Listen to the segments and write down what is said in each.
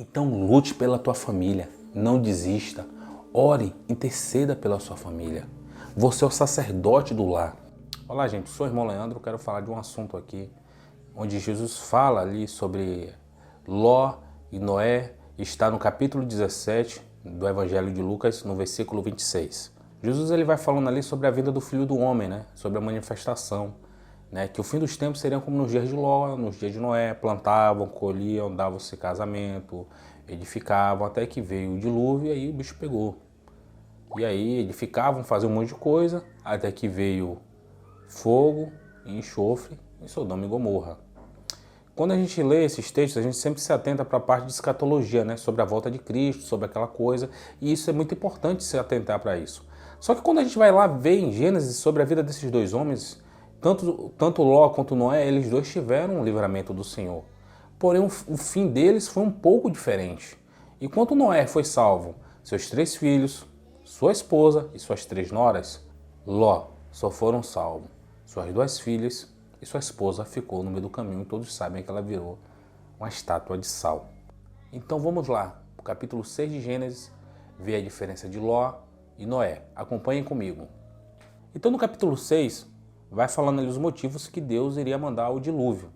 Então lute pela tua família, não desista, ore, interceda pela sua família. Você é o sacerdote do lar. Olá gente, sou o irmão Leandro, quero falar de um assunto aqui, onde Jesus fala ali sobre Ló e Noé, está no capítulo 17 do Evangelho de Lucas, no versículo 26. Jesus ele vai falando ali sobre a vida do Filho do Homem, né? Sobre a manifestação, né? Que o fim dos tempos seria como nos dias de Ló, nos dias de Noé, plantavam, colhiam, davam-se casamento, edificavam, até que veio o dilúvio e aí o bicho pegou. E aí edificavam, faziam um monte de coisa, até que veio fogo e enxofre em Sodoma e Gomorra. Quando a gente lê esses textos, a gente sempre se atenta para a parte de escatologia, né? Sobre a volta de Cristo, sobre aquela coisa, e isso é muito importante se atentar para isso. Só que quando a gente vai lá ver em Gênesis sobre a vida desses dois homens, tanto Ló quanto Noé, eles dois tiveram um livramento do Senhor. Porém, o fim deles foi um pouco diferente. Enquanto Noé foi salvo, seus 3 filhos, sua esposa e suas 3 noras, Ló só foram salvos. Suas 2 filhas e sua esposa ficou no meio do caminho e todos sabem que ela virou uma estátua de sal. Então vamos lá, o capítulo 6 de Gênesis, ver a diferença de Ló e Noé. Acompanhem comigo. Então no capítulo 6, vai falando ali os motivos que Deus iria mandar o dilúvio.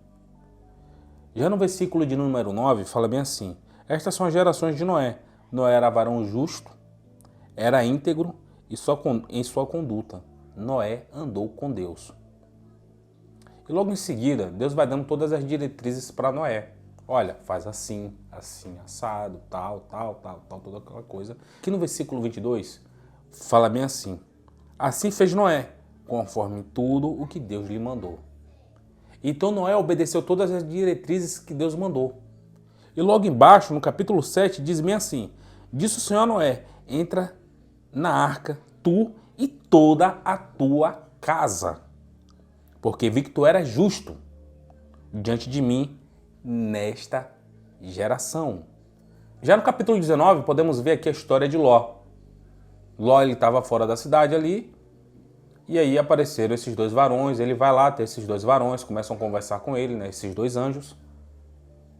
Já no versículo de número 9, fala bem assim: estas são as gerações de Noé. Noé era varão justo, era íntegro em sua conduta. Noé andou com Deus. E logo em seguida, Deus vai dando todas as diretrizes para Noé. Olha, faz assim, assim, assado, tal, toda aquela coisa. Aqui no versículo 22, fala bem assim: assim fez Noé, conforme tudo o que Deus lhe mandou. Então Noé obedeceu todas as diretrizes que Deus mandou. E logo embaixo, no capítulo 7, diz bem assim: disse o Senhor a Noé, entra na arca, tu e toda a tua casa, porque vi que tu eras justo diante de mim nesta geração. Já no capítulo 19, podemos ver aqui a história de Ló. Ló estava fora da cidade ali, e aí apareceram esses 2 varões, ele vai lá ter esses 2 varões, começam a conversar com ele, né, esses 2 anjos.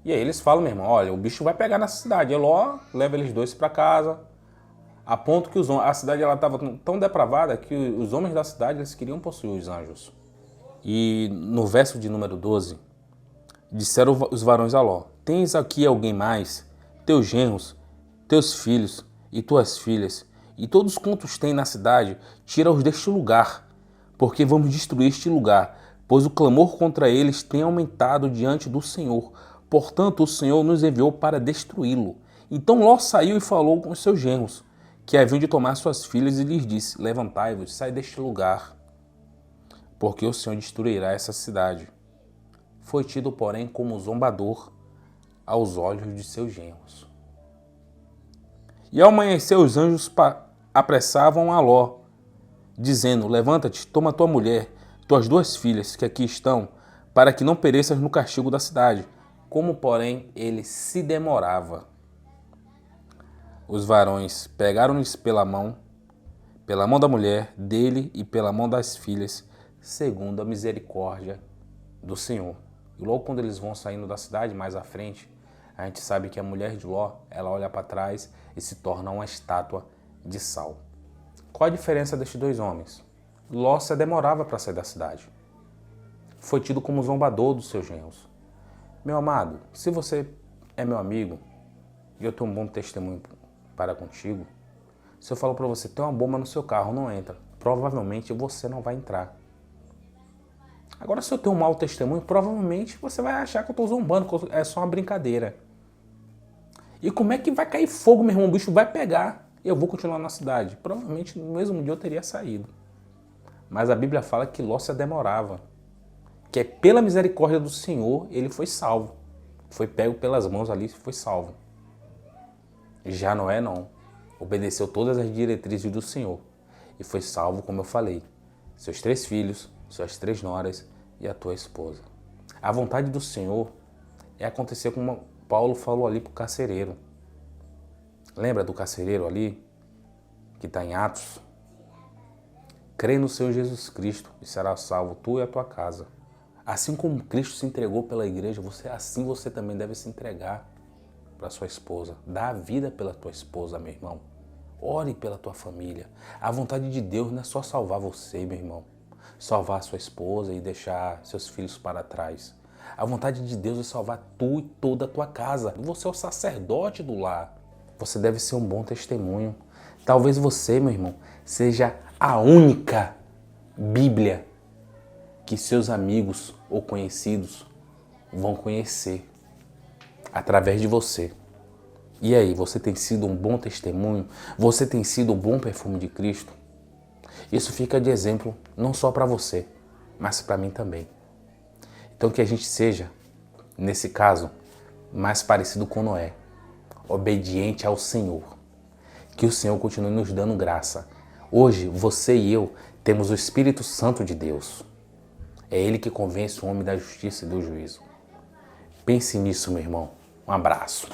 E aí eles falam, meu irmão, olha, o bicho vai pegar nessa cidade. E Ló leva eles 2 para casa, a ponto que a cidade estava tão depravada que os homens da cidade eles queriam possuir os anjos. E no verso de número 12, disseram os varões a Ló: tens aqui alguém mais, teus genros, teus filhos e tuas filhas, e todos quantos têm na cidade, tira-os deste lugar, porque vamos destruir este lugar, pois o clamor contra eles tem aumentado diante do Senhor. Portanto, o Senhor nos enviou para destruí-lo. Então Ló saiu e falou com os seus genros, que haviam de tomar suas filhas, e lhes disse: levantai-vos, sai deste lugar, porque o Senhor destruirá essa cidade. Foi tido, porém, como zombador aos olhos de seus genros. E ao amanhecer, os anjos apressavam a Ló, dizendo: levanta-te, toma tua mulher, tuas 2 filhas, que aqui estão, para que não pereças no castigo da cidade. Como, porém, ele se demorava, os varões pegaram-lhes pela mão da mulher dele e pela mão das filhas, segundo a misericórdia do Senhor. E logo quando eles vão saindo da cidade, mais à frente, a gente sabe que a mulher de Ló, ela olha para trás e se torna uma estátua de sal. Qual a diferença destes 2 homens? Ló se demorava para sair da cidade. Foi tido como zombador dos seus genros. Meu amado, se você é meu amigo e eu tenho um bom testemunho para contigo, se eu falo para você, tem uma bomba no seu carro, não entra, provavelmente você não vai entrar. Agora, se eu tenho um mau testemunho, provavelmente você vai achar que eu estou zombando, que é só uma brincadeira. E como é que vai cair fogo, meu irmão? O bicho vai pegar. Eu vou continuar na cidade. Provavelmente no mesmo dia eu teria saído. Mas a Bíblia fala que Ló se demorava. Que é pela misericórdia do Senhor ele foi salvo. Foi pego pelas mãos ali e foi salvo. Já Noé não. Obedeceu todas as diretrizes do Senhor. E foi salvo, como eu falei. Seus 3 filhos, suas 3 noras e a tua esposa. A vontade do Senhor é acontecer como Paulo falou ali para o carcereiro. Lembra do carcereiro ali, que está em Atos? Crê no Senhor Jesus Cristo e será salvo tu e a tua casa. Assim como Cristo se entregou pela igreja, assim você também deve se entregar para sua esposa. Dá a vida pela tua esposa, meu irmão. Ore pela tua família. A vontade de Deus não é só salvar você, meu irmão. Salvar a sua esposa e deixar seus filhos para trás. A vontade de Deus é salvar tu e toda a tua casa. Você é o sacerdote do lar. Você deve ser um bom testemunho. Talvez você, meu irmão, seja a única Bíblia que seus amigos ou conhecidos vão conhecer através de você. E aí, você tem sido um bom testemunho? Você tem sido um bom perfume de Cristo? Isso fica de exemplo não só para você, mas para mim também. Então que a gente seja, nesse caso, mais parecido com Noé, obediente ao Senhor. Que o Senhor continue nos dando graça. Hoje, você e eu temos o Espírito Santo de Deus. É Ele que convence o homem da justiça e do juízo. Pense nisso, meu irmão. Um abraço.